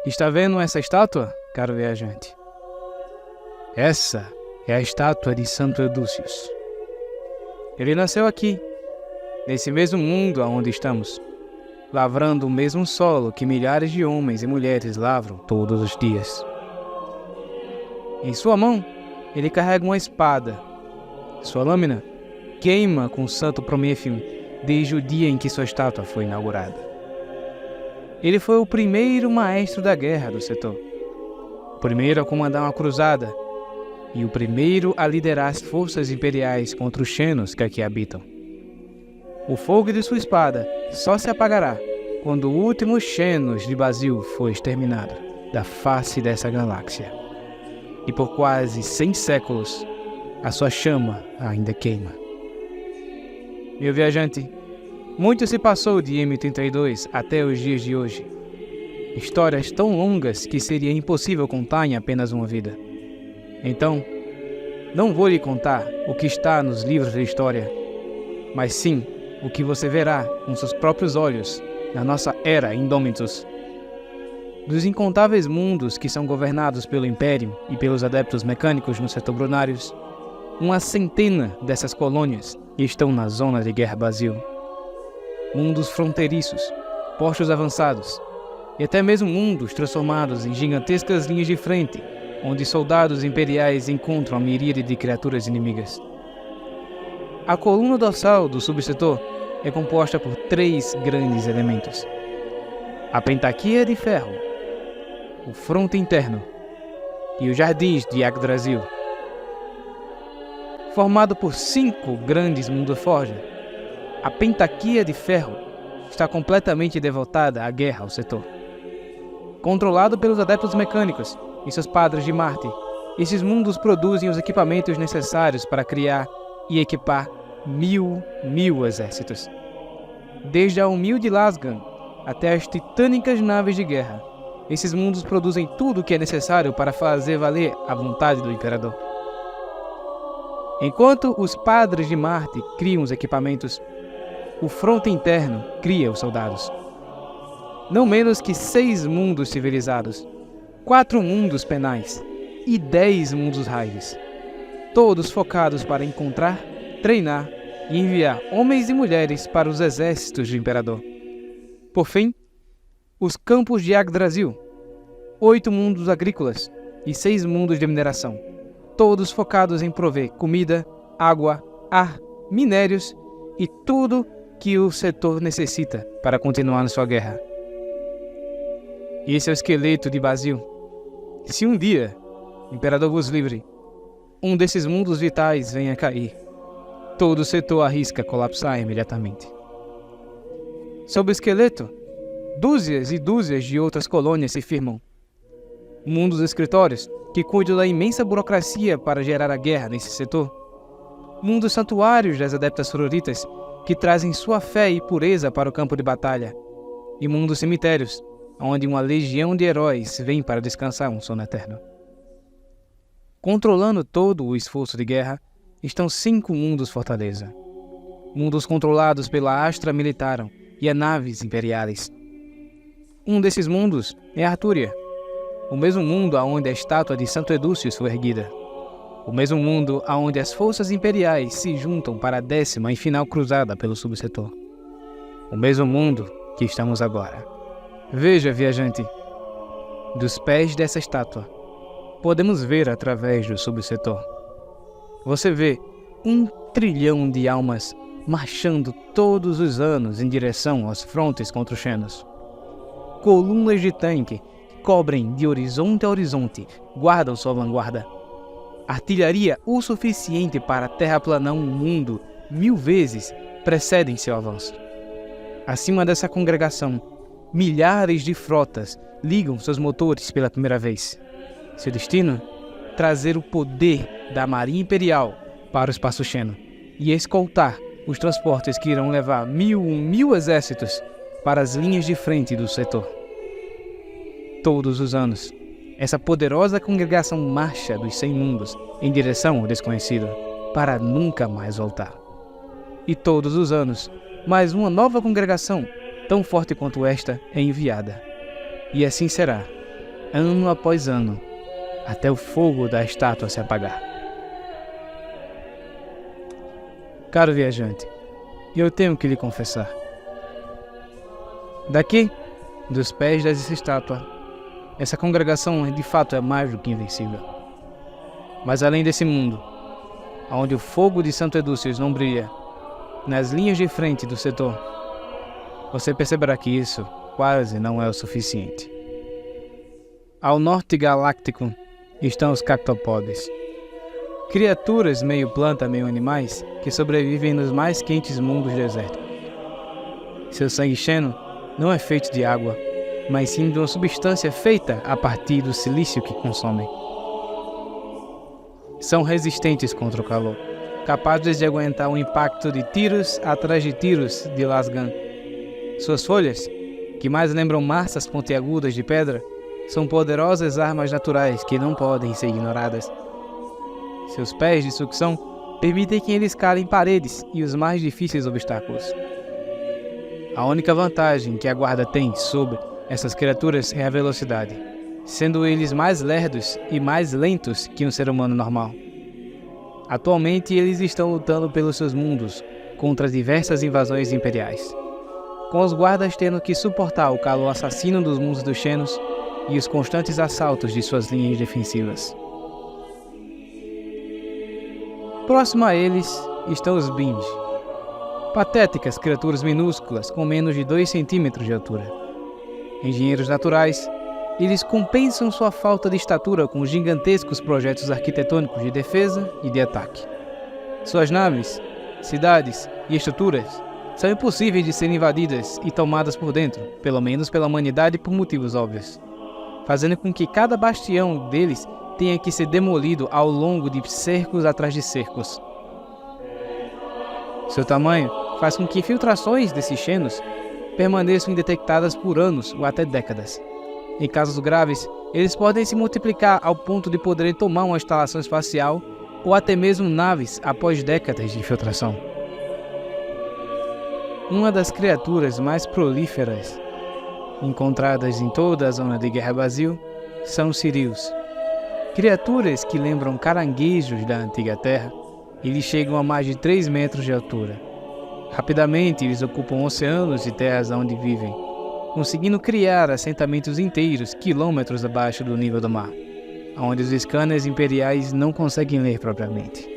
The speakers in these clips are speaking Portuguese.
Está vendo essa estátua, caro viajante? Essa é a estátua de Santo Edúcius. Ele nasceu aqui, nesse mesmo mundo aonde estamos, lavrando o mesmo solo que milhares de homens e mulheres lavram todos os dias. Em sua mão, ele carrega uma espada. Sua lâmina queima com o santo Proméfio desde o dia em que sua estátua foi inaugurada. Ele foi o primeiro maestro da guerra do setor, o primeiro a comandar uma cruzada e o primeiro a liderar as forças imperiais contra os Xenos que aqui habitam. O fogo de sua espada só se apagará quando o último Xenos de Basil for exterminado da face dessa galáxia. E por quase 100 séculos, a sua chama ainda queima. Meu viajante, muito se passou de M32 até os dias de hoje. Histórias tão longas que seria impossível contar em apenas uma vida. Então, não vou lhe contar o que está nos livros de história, mas sim o que você verá com seus próprios olhos na nossa era Indômitos. Dos incontáveis mundos que são governados pelo Império e pelos adeptos mecânicos no setor Brunários, uma centena dessas colônias estão na zona de guerra Basil. Mundos fronteiriços, postos avançados, e até mesmo mundos transformados em gigantescas linhas de frente, onde soldados imperiais encontram a miríade de criaturas inimigas. A coluna dorsal do subsetor é composta por 3 grandes elementos: a pentaquia de ferro, o fronte interno e os jardins de Yggdrasil. Formado por 5 grandes mundos-forja, a pentaquia de ferro está completamente devotada à guerra ao setor. Controlado pelos adeptos mecânicos e seus padres de Marte, esses mundos produzem os equipamentos necessários para criar e equipar mil exércitos. Desde a humilde Lasgan até as titânicas naves de guerra, esses mundos produzem tudo o que é necessário para fazer valer a vontade do Imperador. Enquanto os padres de Marte criam os equipamentos, o fronte interno cria os soldados. Não menos que 6 mundos civilizados, 4 mundos penais e 10 mundos raives, todos focados para encontrar, treinar e enviar homens e mulheres para os exércitos do Imperador. Por fim, os campos de Yggdrasil, 8 mundos agrícolas e 6 mundos de mineração, todos focados em prover comida, água, ar, minérios e tudo que o setor necessita para continuar na sua guerra. Esse é o esqueleto de Basil. Se um dia, Imperador vos livre, um desses mundos vitais venha a cair, todo o setor arrisca colapsar imediatamente. Sob o esqueleto, dúzias e dúzias de outras colônias se firmam. Mundos escritórios que cuidam da imensa burocracia para gerar a guerra nesse setor. Mundos santuários das adeptas sororitas que trazem sua fé e pureza para o campo de batalha. E mundos cemitérios, onde uma legião de heróis vem para descansar um sono eterno. Controlando todo o esforço de guerra estão 5 mundos fortaleza. Mundos controlados pela Astra Militarum e as naves imperiais. Um desses mundos é Artúria, o mesmo mundo aonde a estátua de Santo Edúcius foi erguida. O mesmo mundo aonde as forças imperiais se juntam para a 10ª e final cruzada pelo subsetor. O mesmo mundo que estamos agora. Veja, viajante, dos pés dessa estátua, podemos ver através do subsetor. Você vê 1 trilhão de almas marchando todos os anos em direção aos frontes contra os Xenos. Colunas de tanque cobrem de horizonte a horizonte, guardam sua vanguarda. Artilharia o suficiente para terraplanar um mundo 1000 vezes precedem seu avanço. Acima dessa congregação, milhares de frotas ligam seus motores pela primeira vez. Seu destino? Trazer o poder da Marinha Imperial para o espaço Xeno e escoltar os transportes que irão levar 1000 exércitos para as linhas de frente do setor. Todos os anos, essa poderosa congregação marcha dos 100 mundos em direção ao desconhecido, para nunca mais voltar. E todos os anos, mais uma nova congregação, tão forte quanto esta, é enviada. E assim será, ano após ano, até o fogo da estátua se apagar. Caro viajante, eu tenho que lhe confessar. Daqui, dos pés dessa estátua, essa congregação de fato é mais do que invencível. Mas além desse mundo, onde o fogo de Santo Edúcios não brilha, nas linhas de frente do setor, você perceberá que isso quase não é o suficiente. Ao norte galáctico estão os cactopodes, criaturas meio planta, meio animais, que sobrevivem nos mais quentes mundos desérticos. Seu sangue xeno não é feito de água, mas sim de uma substância feita a partir do silício que consomem. São resistentes contra o calor, capazes de aguentar o impacto de tiros atrás de tiros de lasgan. Suas folhas, que mais lembram massas pontiagudas de pedra, são poderosas armas naturais que não podem ser ignoradas. Seus pés de sucção permitem que eles calem paredes e os mais difíceis obstáculos. A única vantagem que a guarda tem sobre essas criaturas é a velocidade, sendo eles mais lerdos e mais lentos que um ser humano normal. Atualmente eles estão lutando pelos seus mundos contra diversas invasões imperiais, com os guardas tendo que suportar o calor assassino dos mundos dos Xenos e os constantes assaltos de suas linhas defensivas. Próximo a eles estão os Binge, patéticas criaturas minúsculas com menos de 2 centímetros de altura. Engenheiros naturais, eles compensam sua falta de estatura com gigantescos projetos arquitetônicos de defesa e de ataque. Suas naves, cidades e estruturas são impossíveis de serem invadidas e tomadas por dentro, pelo menos pela humanidade por motivos óbvios, fazendo com que cada bastião deles tenha que ser demolido ao longo de cercos atrás de cercos. Seu tamanho faz com que infiltrações desses xenos permaneçam indetectadas por anos ou até décadas. Em casos graves, eles podem se multiplicar ao ponto de poderem tomar uma instalação espacial ou até mesmo naves após décadas de infiltração. Uma das criaturas mais prolíferas encontradas em toda a zona de Guerra Vazio são os Cirius. Criaturas que lembram caranguejos da antiga Terra, eles chegam a mais de 3 metros de altura. Rapidamente eles ocupam oceanos e terras onde vivem, conseguindo criar assentamentos inteiros quilômetros abaixo do nível do mar, onde os scanners imperiais não conseguem ler propriamente.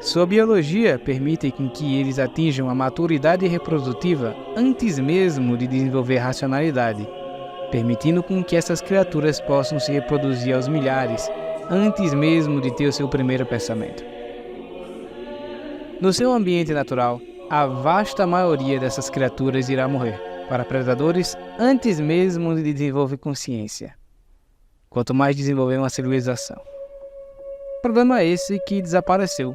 Sua biologia permite que eles atinjam a maturidade reprodutiva antes mesmo de desenvolver racionalidade, permitindo com que essas criaturas possam se reproduzir aos milhares antes mesmo de ter o seu primeiro pensamento. No seu ambiente natural, a vasta maioria dessas criaturas irá morrer para predadores antes mesmo de desenvolver consciência, quanto mais desenvolver uma civilização. Problema esse que desapareceu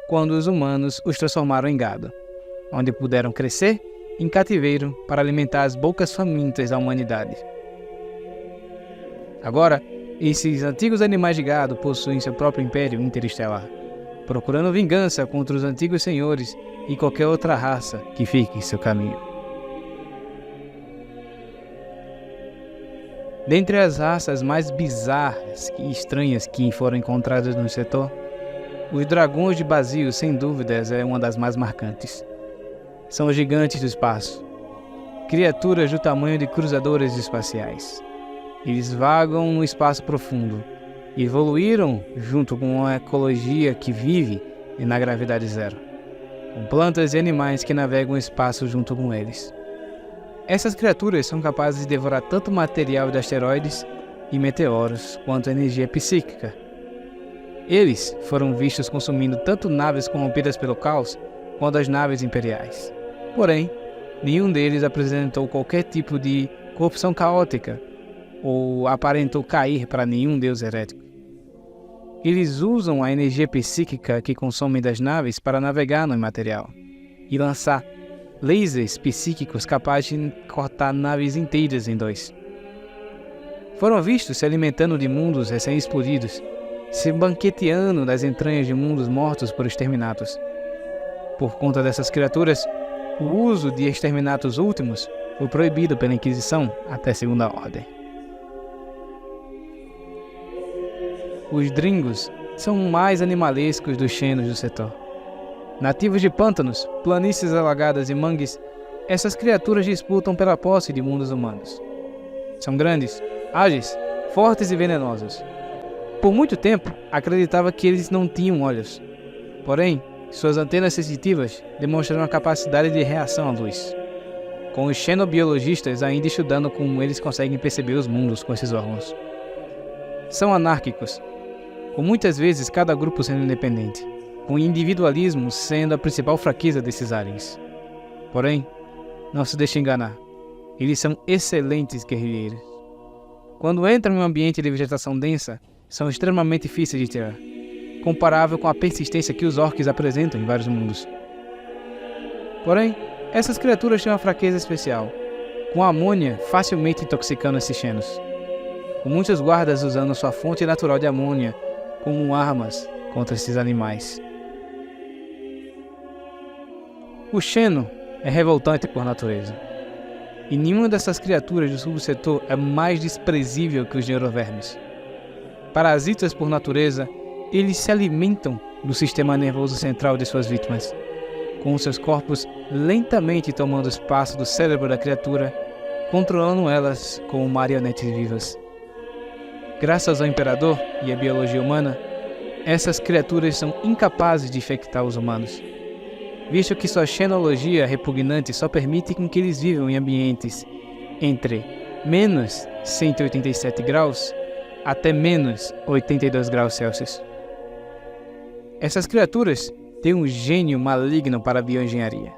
quando os humanos os transformaram em gado, onde puderam crescer em cativeiro para alimentar as bocas famintas da humanidade. Agora, esses antigos animais de gado possuem seu próprio império interestelar, procurando vingança contra os antigos senhores e qualquer outra raça que fique em seu caminho. Dentre as raças mais bizarras e estranhas que foram encontradas no setor, os dragões de Basío, sem dúvidas, é uma das mais marcantes. São os gigantes do espaço, criaturas do tamanho de cruzadores espaciais. Eles vagam no espaço profundo, evoluíram junto com uma ecologia que vive na gravidade zero, com plantas e animais que navegam o espaço junto com eles. Essas criaturas são capazes de devorar tanto material de asteroides e meteoros quanto energia psíquica. Eles foram vistos consumindo tanto naves corrompidas pelo caos quanto as naves imperiais. Porém, nenhum deles apresentou qualquer tipo de corrupção caótica ou aparentou cair para nenhum deus herético. Eles usam a energia psíquica que consomem das naves para navegar no imaterial e lançar lasers psíquicos capazes de cortar naves inteiras em 2. Foram vistos se alimentando de mundos recém-explodidos, se banqueteando das entranhas de mundos mortos por exterminatos. Por conta dessas criaturas, o uso de exterminatos últimos foi proibido pela Inquisição até Segunda Ordem. os Dringos são mais animalescos dos Xenos do setor. Nativos de pântanos, planícies alagadas e mangues, essas criaturas disputam pela posse de mundos humanos. São grandes, ágeis, fortes e venenosos. Por muito tempo, acreditava que eles não tinham olhos. Porém, suas antenas sensitivas demonstram a capacidade de reação à luz. Com os xenobiologistas ainda estudando como eles conseguem perceber os mundos com esses órgãos. São anárquicos, com muitas vezes cada grupo sendo independente, com o individualismo sendo a principal fraqueza desses aliens. Porém, não se deixe enganar, eles são excelentes guerrilheiros. Quando entram em um ambiente de vegetação densa, são extremamente difíceis de tirar, comparável com a persistência que os orcs apresentam em vários mundos. Porém, essas criaturas têm uma fraqueza especial, com a amônia facilmente intoxicando esses xenos, com muitos guardas usando sua fonte natural de amônia como armas contra esses animais. O xeno é revoltante por natureza, e nenhuma dessas criaturas do subsetor é mais desprezível que os neurovermes. Parasitas por natureza, eles se alimentam do sistema nervoso central de suas vítimas, com seus corpos lentamente tomando espaço do cérebro da criatura, controlando elas como marionetes vivas. Graças ao Imperador e à biologia humana, essas criaturas são incapazes de infectar os humanos, visto que sua xenologia repugnante só permite com que eles vivam em ambientes entre menos 187 graus até menos 82 graus Celsius. Essas criaturas têm um gênio maligno para a bioengenharia,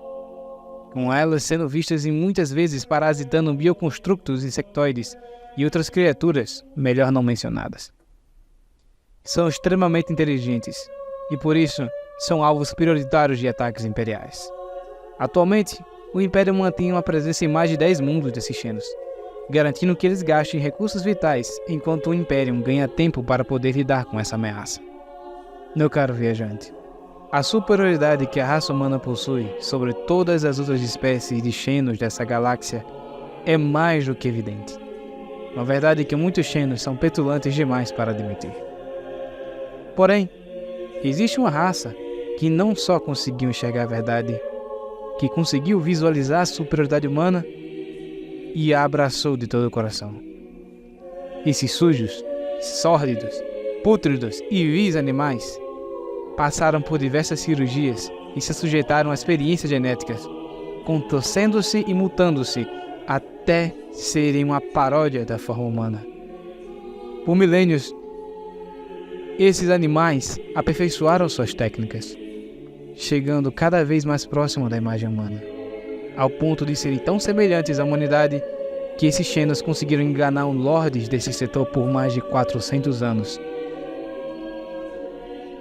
com elas sendo vistas em muitas vezes parasitando bioconstructos insectoides e outras criaturas melhor não mencionadas. São extremamente inteligentes e por isso são alvos prioritários de ataques imperiais. Atualmente, o Império mantém uma presença em mais de 10 mundos desses xenos, garantindo que eles gastem recursos vitais enquanto o Império ganha tempo para poder lidar com essa ameaça. Meu caro viajante, a superioridade que a raça humana possui sobre todas as outras espécies de xenos dessa galáxia é mais do que evidente. Uma verdade que muitos xenos são petulantes demais para admitir. Porém, existe uma raça que não só conseguiu enxergar a verdade, que conseguiu visualizar a superioridade humana e a abraçou de todo o coração. Esses sujos, sórdidos, pútridos e vis animais passaram por diversas cirurgias e se sujeitaram a experiências genéticas, contorcendo-se e mutando-se até serem uma paródia da forma humana. Por milênios, esses animais aperfeiçoaram suas técnicas, chegando cada vez mais próximo da imagem humana, ao ponto de serem tão semelhantes à humanidade que esses xenos conseguiram enganar os lordes desse setor por mais de 400 anos.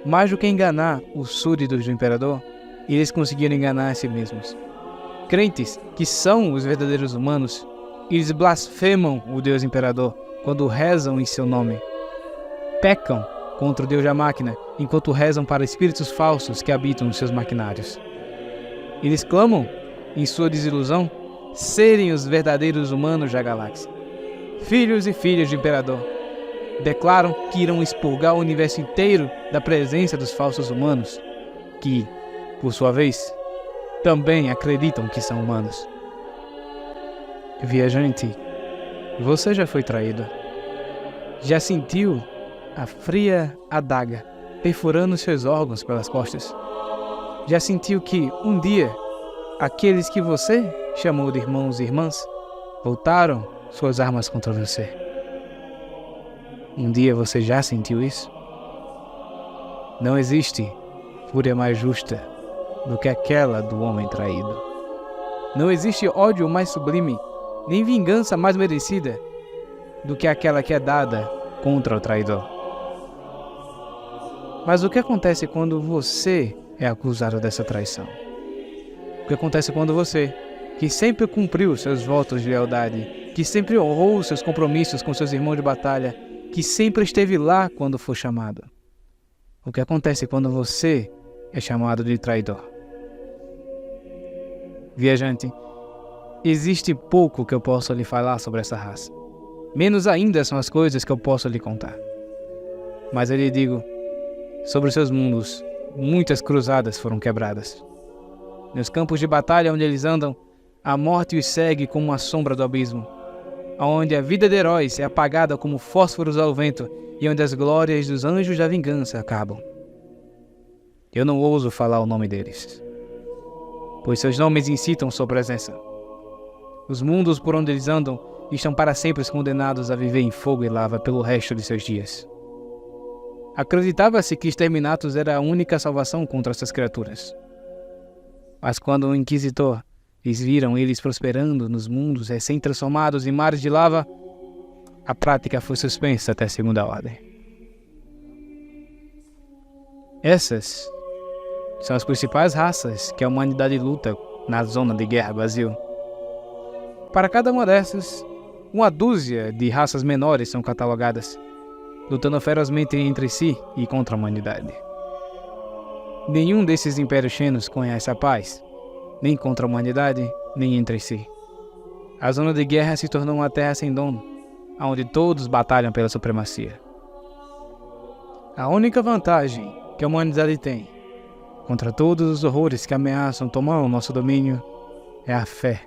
Mais do que enganar os súditos do Imperador, eles conseguiram enganar a si mesmos. Crentes que são os verdadeiros humanos, eles blasfemam o Deus Imperador quando rezam em seu nome. Pecam contra o Deus da máquina enquanto rezam para espíritos falsos que habitam nos seus maquinários. Eles clamam, em sua desilusão, serem os verdadeiros humanos da galáxia. Filhos e filhas do Imperador. Declaram que irão expurgar o universo inteiro da presença dos falsos humanos, que, por sua vez, também acreditam que são humanos. Viajante, você já foi traído. Já sentiu a fria adaga perfurando seus órgãos pelas costas? Já sentiu que, um dia, aqueles que você chamou de irmãos e irmãs voltaram suas armas contra você? Um dia você já sentiu isso? Não existe fúria mais justa do que aquela do homem traído. Não existe ódio mais sublime, nem vingança mais merecida do que aquela que é dada contra o traidor. Mas o que acontece quando você é acusado dessa traição? O que acontece quando você, que sempre cumpriu seus votos de lealdade, que sempre honrou seus compromissos com seus irmãos de batalha, que sempre esteve lá quando for chamado? O que acontece quando você é chamado de traidor? Viajante, existe pouco que eu possa lhe falar sobre essa raça. Menos ainda são as coisas que eu posso lhe contar. Mas eu lhe digo, sobre os seus mundos, muitas cruzadas foram quebradas. Nos campos de batalha onde eles andam, a morte os segue como uma sombra do abismo, onde a vida de heróis é apagada como fósforos ao vento e onde as glórias dos anjos da vingança acabam. Eu não ouso falar o nome deles, pois seus nomes incitam sua presença. Os mundos por onde eles andam estão para sempre condenados a viver em fogo e lava pelo resto de seus dias. Acreditava-se que Exterminatus era a única salvação contra essas criaturas. Mas quando o Inquisitor lhes viram eles prosperando nos mundos recém-transformados em mares de lava, a prática foi suspensa até a segunda ordem. Essas são as principais raças que a humanidade luta na zona de guerra Brasil. Para cada uma dessas, uma dúzia de raças menores são catalogadas, lutando ferozmente entre si e contra a humanidade. Nenhum desses impérios xenos conhece a paz, nem contra a humanidade, nem entre si. A zona de guerra se tornou uma terra sem dono, onde todos batalham pela supremacia. A única vantagem que a humanidade tem contra todos os horrores que ameaçam tomar o nosso domínio é a fé.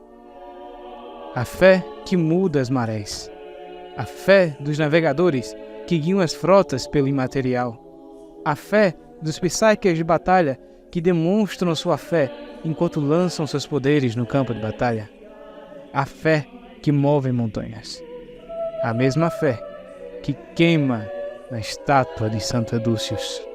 A fé que muda as marés. A fé dos navegadores que guiam as frotas pelo imaterial. A fé dos psykers de batalha que demonstram sua fé enquanto lançam seus poderes no campo de batalha. A fé que move montanhas. A mesma fé que queima na estátua de Santo Edúcius.